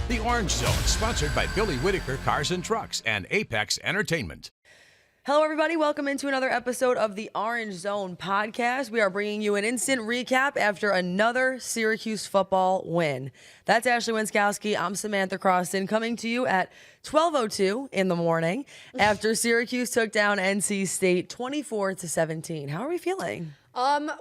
The Orange Zone, sponsored by Billy Whitaker Cars and Trucks and Apex Entertainment. Hello, everybody. Welcome into another episode of the Orange Zone podcast. We are bringing you an instant recap after another Syracuse football win. That's Ashley Wenskoski. I'm Samantha Croston, coming to you at 12:02 in the morning after Syracuse took down NC State 24-17. How are we feeling?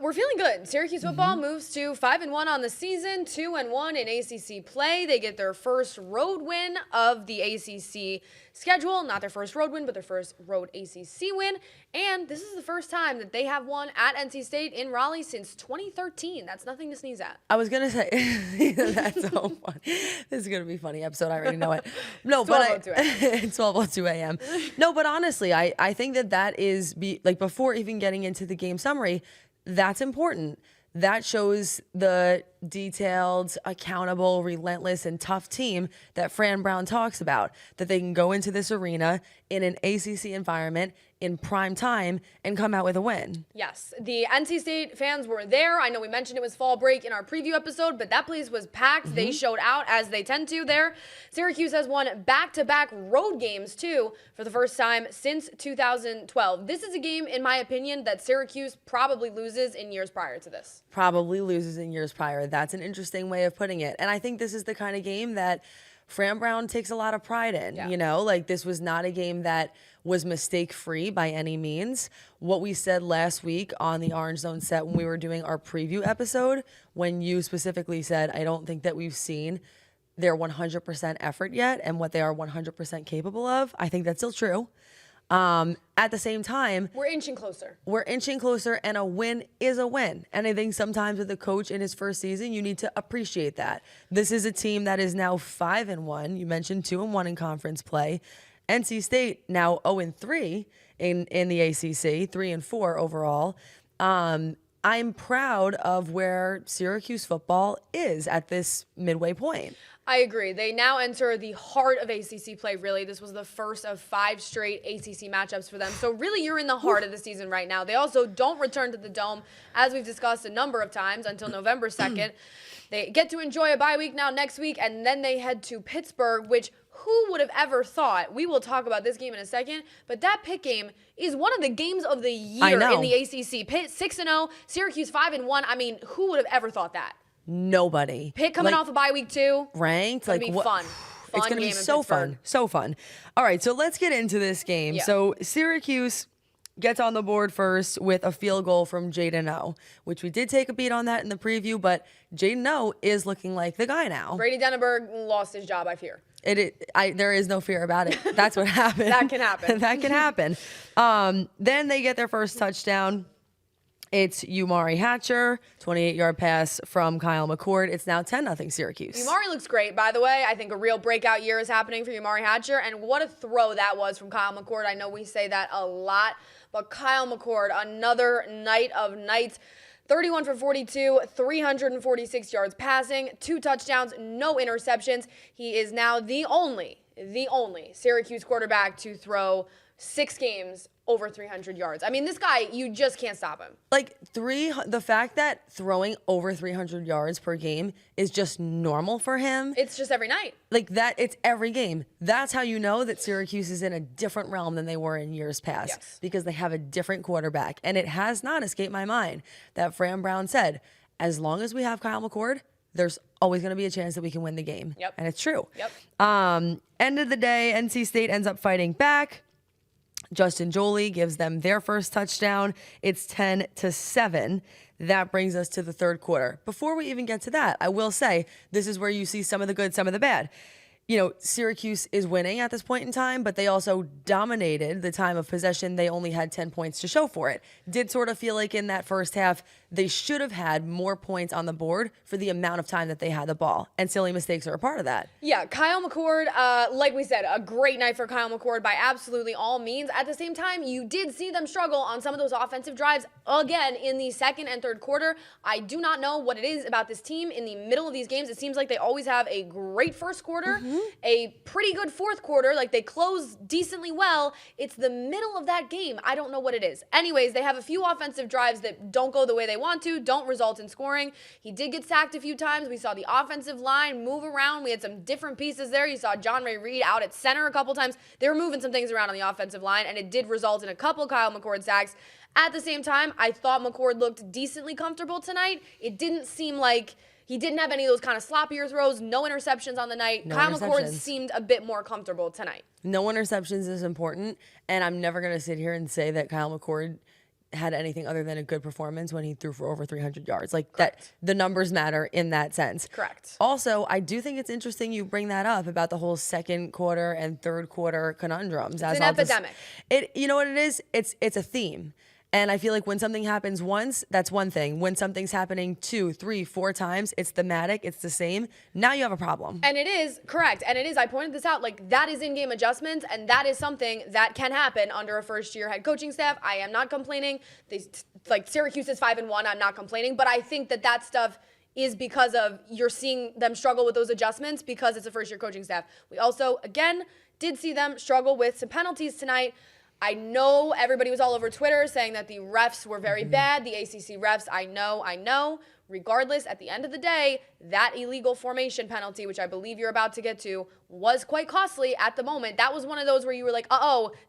We're feeling good. Syracuse football moves to 5-1 on the season, 2-1 in ACC play. They get their first road win of the ACC schedule. Not their first road win, but their first road ACC win. And this is the first time that they have won at NC State in Raleigh since 2013. That's nothing to sneeze at. I was going to say, that's so funny. This is going to be a funny episode. I already know it. No, It's but 12:02 a.m. it's 12:02 a.m. No, but honestly, I think that is, before even getting into the game summary, that's important. That shows the detailed, accountable, relentless, and tough team that Fran Brown talks about, that they can go into this arena in an ACC environment in prime time and come out with a win. Yes, the NC State fans were there. I know we mentioned it was fall break in our preview episode, but that place was packed. They showed out as they tend to there. Syracuse has won back-to-back road games, too, for the first time since 2012. This is a game, in my opinion, that Syracuse probably loses in years prior to this. Probably loses in years prior. That's an interesting way of putting it. And I think this is the kind of game that Fran Brown takes a lot of pride in. Yeah. You know, like, this was not a game that was mistake-free by any means. What we said last week on the Orange Zone set when we were doing our preview episode, when you specifically said, I don't think that we've seen their 100% effort yet and what they are 100% capable of, I think that's still true. At the same time, We're inching closer. and a win is a win. And I think sometimes with a coach in his first season, you need to appreciate that. This is a team that is now 5-1. You mentioned 2-1 in conference play. NC State now 0-3 in the ACC, 3-4 overall. I'm proud of where Syracuse football is at this midway point. I agree. They now enter the heart of ACC play, really. This was the first of 5 straight ACC matchups for them. So really, you're in the heart of the season right now. They also don't return to the Dome, as we've discussed a number of times, until November 2nd. They get to enjoy a bye week now next week, and then they head to Pittsburgh, which who would have ever thought? We will talk about this game in a second, but that Pitt game is one of the games of the year in the ACC. Pitt 6-0, Syracuse 5-1. I mean, who would have ever thought that? Nobody. Pitt coming off a bye week too. Ranked. It's going to be fun. It's going to be so fun. So fun. All right, so let's get into this game. Yeah. So Syracuse gets on the board first with a field goal from Jaden O, which we did take a beat on that in the preview, but Jaden O is looking like the guy now. Brady Denneberg lost his job, I fear. There is no fear about it. That's what happened. That can happen. That can happen. Then they get their first touchdown. It's Umari Hatcher, 28-yard pass from Kyle McCord. It's now 10-0 Syracuse. Umari looks great, by the way. I think a real breakout year is happening for Umari Hatcher, and what a throw that was from Kyle McCord. I know we say that a lot, but Kyle McCord, another night of nights. 31 for 42, 346 yards passing, 2 touchdowns, no interceptions. He is now the only Syracuse quarterback to throw 6 games over 300 yards. I mean, this guy, you just can't stop him. Like, the fact that throwing over 300 yards per game is just normal for him. It's just every night. Like that, it's every game. That's how you know that Syracuse is in a different realm than they were in years past. Yes. Because they have a different quarterback. And it has not escaped my mind that Fran Brown said, as long as we have Kyle McCord, there's always going to be a chance that we can win the game. Yep. And it's true. Yep. End of the day, NC State ends up fighting back. Justin Jolie gives them their first touchdown. It's 10-7. That brings us to the third quarter. Before we even get to that, I will say this is where you see some of the good, some of the bad. You know, Syracuse is winning at this point in time, but they also dominated the time of possession. They only had 10 points to show for it. Did sort of feel like in that first half, they should have had more points on the board for the amount of time that they had the ball. And silly mistakes are a part of that. Yeah, Kyle McCord, like we said, a great night for Kyle McCord by absolutely all means. At the same time, you did see them struggle on some of those offensive drives again in the second and third quarter. I do not know what it is about this team in the middle of these games. It seems like they always have a great first quarter, a pretty good fourth quarter. Like, they closed decently well. It's the middle of that game. I don't know what it is. Anyways, they have a few offensive drives that don't go the way they want to, don't result in scoring. He did get sacked a few times. We saw the offensive line move around. We had some different pieces there. You saw John Ray Reed out at center a couple times. They were moving some things around on the offensive line, and it did result in a couple Kyle McCord sacks. At the same time, I thought McCord looked decently comfortable tonight. It didn't seem like he didn't have any of those kind of sloppier throws, no interceptions on the night. No Kyle interceptions. McCord seemed a bit more comfortable tonight. No interceptions is important, and I'm never going to sit here and say that Kyle McCord had anything other than a good performance when he threw for over 300 yards. Like, that, the numbers matter in that sense. Correct. Also, I do think it's interesting you bring that up about the whole second quarter and third quarter conundrums. It's an epidemic. You know what it is? It's a theme. And I feel like when something happens once, that's one thing. When something's happening 2, 3, 4 times, it's thematic, it's the same. Now you have a problem. And it is, correct. And it is, I pointed this out, like, that is in-game adjustments, and that is something that can happen under a first-year head coaching staff. I am not complaining. Syracuse is 5-1. I'm not complaining. But I think that stuff is because of you're seeing them struggle with those adjustments because it's a first-year coaching staff. We also, again, did see them struggle with some penalties tonight. I know everybody was all over Twitter saying that the refs were very bad, the ACC refs. I know. Regardless, at the end of the day, that illegal formation penalty, which I believe you're about to get to, was quite costly at the moment. That was one of those where you were like,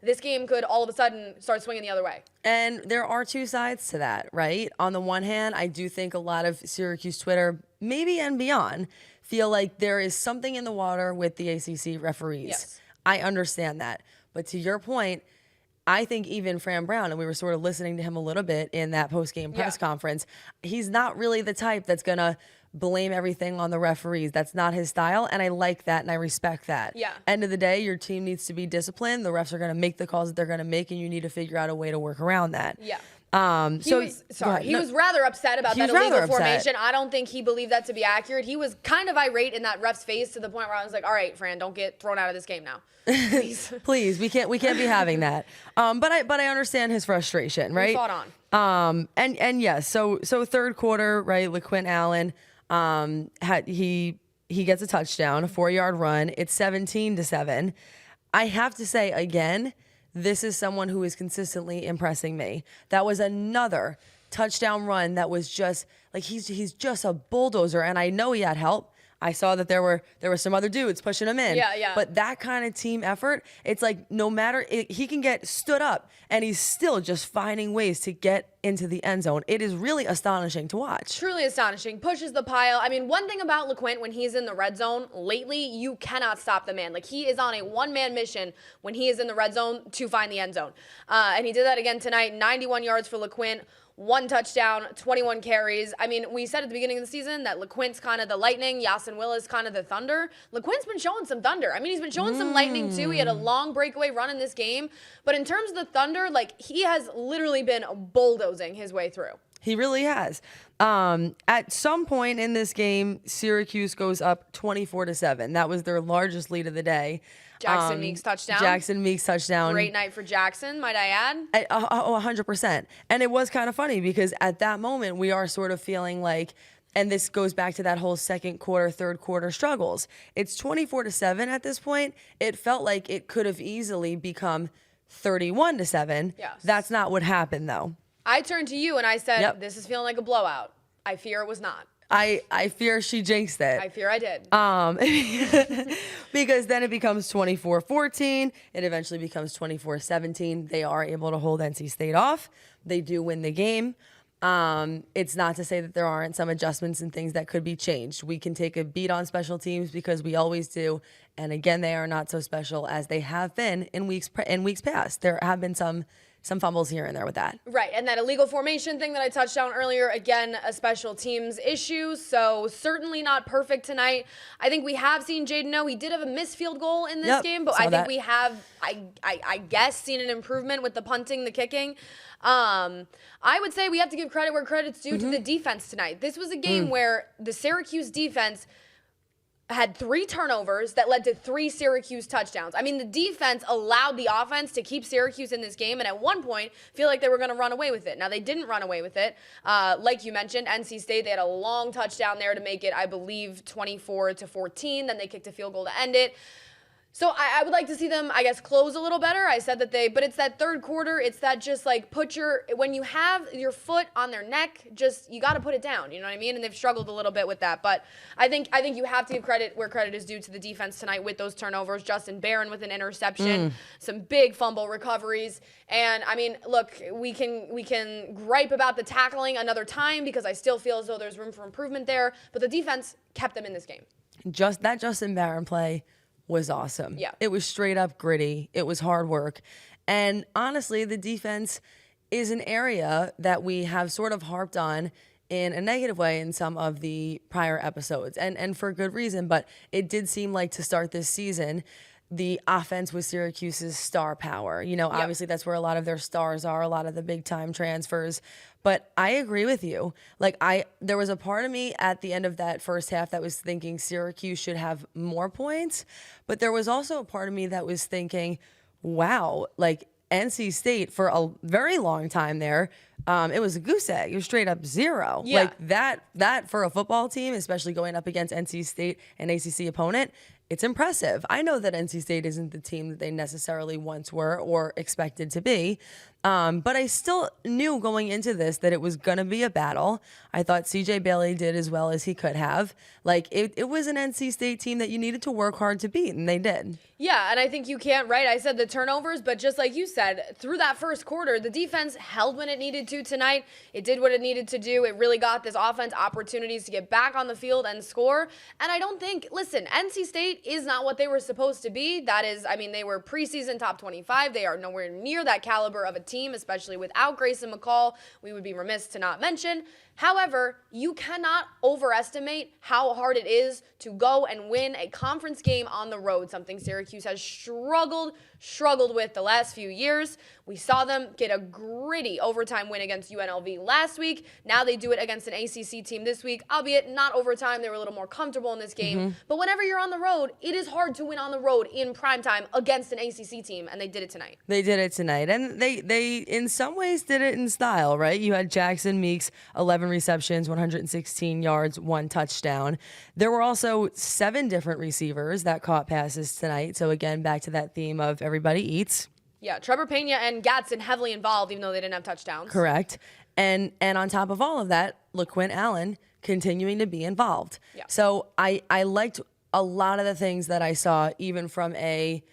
this game could all of a sudden start swinging the other way. And there are two sides to that, right? On the one hand, I do think a lot of Syracuse Twitter, maybe and beyond, feel like there is something in the water with the ACC referees. Yes. I understand that. But to your point, I think even Fran Brown, and we were sort of listening to him a little bit in that post-game press conference, he's not really the type that's going to blame everything on the referees. That's not his style, and I like that, and I respect that. Yeah. End of the day, your team needs to be disciplined. The refs are going to make the calls that they're going to make, and you need to figure out a way to work around that. Yeah. He was rather upset about that illegal formation. I don't think he believed that to be accurate. He was kind of irate in that ref's face to the point where I was like, all right, Fran, don't get thrown out of this game now. Please. Please, we can't be having that. But I understand his frustration, right? We fought on. And yes, so third quarter, right, LaQuint Allen, he gets a touchdown, a 4-yard run. It's 17-7. I have to say again, this is someone who is consistently impressing me. That was another touchdown run that was just like he's just a bulldozer, and I know he had help. I saw that there were some other dudes pushing him in. Yeah. But that kind of team effort, it's like no matter, he can get stood up and he's still just finding ways to get into the end zone. It is really astonishing to watch. Truly astonishing. Pushes the pile. I mean, one thing about LaQuint when he's in the red zone lately, you cannot stop the man. Like, he is on a one-man mission when he is in the red zone to find the end zone. And he did that again tonight. 91 yards for LaQuint. 1 touchdown, 21 carries. I mean, we said at the beginning of the season that LaQuint's kind of the lightning, Yasin Willis kind of the thunder. LaQuint's been showing some thunder. I mean, he's been showing some lightning too. He had a long breakaway run in this game. But in terms of the thunder, like, he has literally been bulldozing his way through. He really has. At some point in this game, Syracuse goes up 24-7. That was their largest lead of the day. Jackson Meeks touchdown. Great night for Jackson, might I add? 100%. And it was kind of funny because at that moment, we are sort of feeling like, and this goes back to that whole second quarter, third quarter struggles. It's 24-7 at this point. It felt like it could have easily become 31-7. Yes. That's not what happened, though. I turned to you and I said, Yep. This is feeling like a blowout. I fear it was not. I fear she jinxed it. I fear I did. Because then it becomes 24-14. It eventually becomes 24-17. They are able to hold NC State off. They do win the game. It's not to say that there aren't some adjustments and things that could be changed. We can take a beat on special teams because we always do. And again, they are not so special as they have been in weeks past. There have been some fumbles here and there with that. Right, and that illegal formation thing that I touched on earlier, again, a special teams issue, so certainly not perfect tonight. I think we have seen Jaden O. He did have a missed field goal in this game, but I think we have, I guess, seen an improvement with the punting, the kicking. I would say we have to give credit where credit's due to the defense tonight. This was a game where the Syracuse defense had 3 turnovers that led to 3 Syracuse touchdowns. I mean, the defense allowed the offense to keep Syracuse in this game, and at one point, feel like they were going to run away with it. Now, they didn't run away with it. Like you mentioned, NC State, they had a long touchdown there to make it, I believe, 24-14. Then they kicked a field goal to end it. So I would like to see them, I guess, close a little better. I said that but it's that third quarter. It's that just like when you have your foot on their neck, you got to put it down. You know what I mean? And they've struggled a little bit with that. But I think you have to give credit where credit is due to the defense tonight with those turnovers. Justin Barron with an interception, some big fumble recoveries. And I mean, look, we can gripe about the tackling another time because I still feel as though there's room for improvement there. But the defense kept them in this game. Just that Justin Barron play was awesome. Yeah. It was straight up gritty. It was hard work. And honestly, the defense is an area that we have sort of harped on in a negative way in some of the prior episodes. And for good reason, but it did seem like to start this season, the offense was Syracuse's star power. You know, obviously that's where a lot of their stars are, a lot of the big time transfers. But I agree with you. Like there was a part of me at the end of that first half that was thinking Syracuse should have more points. But there was also a part of me that was thinking, wow, like NC State for a very long time there, it was a goose egg. It was straight up 0. Yeah. Like that for a football team, especially going up against NC State, an ACC opponent, it's impressive. I know that NC State isn't the team that they necessarily once were or expected to be, but I still knew going into this that it was going to be a battle. I thought CJ Bailey did as well as he could have. Like, it was an NC State team that you needed to work hard to beat, and they did. Yeah, and I think you can't, right? I said the turnovers, but just like you said, through that first quarter, the defense held when it needed to tonight. It did what it needed to do. It really got this offense opportunities to get back on the field and score. And I don't think, listen, NC State is not what they were supposed to be. That is, I mean, they were preseason top 25. They are nowhere near that caliber of a team, especially without Grayson McCall. We would be remiss to not mention. However, you cannot overestimate how hard it is to go and win a conference game on the road, something Syracuse has struggled with the last few years. We saw them get a gritty overtime win against UNLV last week. Now they do it against an ACC team this week, albeit not overtime. They were a little more comfortable in this game. But whenever you're on the road, it is hard to win on the road in primetime against an ACC team, and they did it tonight. They did it tonight, and they in some ways did it in style, right? You had Jackson Meeks, 11 receptions, 116 yards, 1 touchdown. There were also 7 different receivers that caught passes tonight. So again, back to that theme of everybody eats. Yeah, Trevor Pena and Gatson heavily involved, even though they didn't have touchdowns. Correct. And on top of all of that, LaQuint Allen continuing to be involved. Yeah. So I liked a lot of the things that I saw, even from a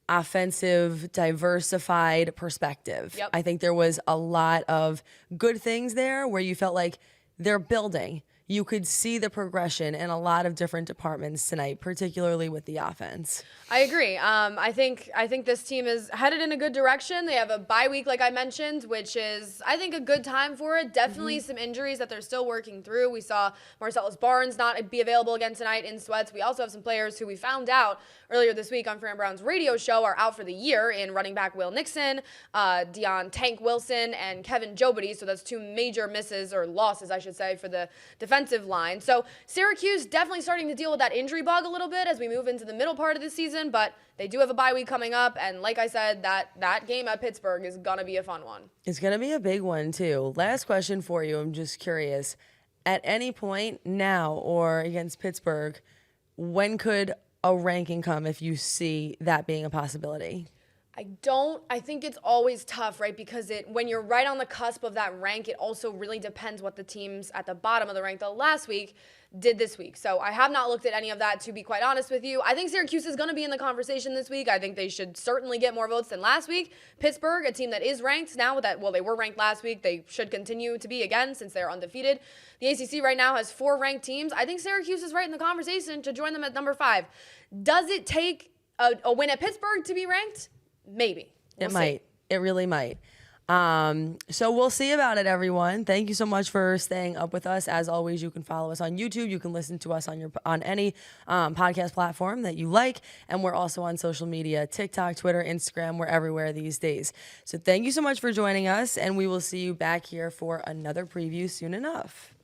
offensive, diversified perspective. Yep. I think there was a lot of good things there where you felt like they're building. You could see the progression in a lot of different departments tonight, particularly with the offense. I agree. I think this team is headed in a good direction. They have a bye week, like I mentioned, which is, I think, a good time for it. Definitely some injuries that they're still working through. We saw Marcellus Barnes not be available again tonight in sweats. We also have some players who we found out earlier this week on Fran Brown's radio show are out for the year in running back Will Nixon, Deion Tank Wilson, and Kevin Jobity. So that's 2 major misses, or losses, I should say, for the defensive line. So Syracuse definitely starting to deal with that injury bug a little bit as we move into the middle part of the season, but they do have a bye week coming up, and like I said, that game at Pittsburgh is going to be a fun one. It's going to be a big one, too. Last question for you. I'm just curious. At any point now or against Pittsburgh, when could a ranking come if you see that being a possibility? I think it's always tough, right? Because when you're right on the cusp of that rank, it also really depends what the teams at the bottom of the rank the last week did this week. So I have not looked at any of that, to be quite honest with you. I think Syracuse is going to be in the conversation this week. I think they should certainly get more votes than last week. Pittsburgh, a team that is ranked now, they were ranked last week. They should continue to be again since they're undefeated. The ACC right now has 4 ranked teams. I think Syracuse is right in the conversation to join them at number 5. Does it take a win at Pittsburgh to be ranked? Maybe. It might. It really might. So we'll see about it, everyone. Thank you so much for staying up with us. As always, you can follow us on YouTube. You can listen to us on any podcast platform that you like. And we're also on social media, TikTok, Twitter, Instagram. We're everywhere these days. So thank you so much for joining us. And we will see you back here for another preview soon enough.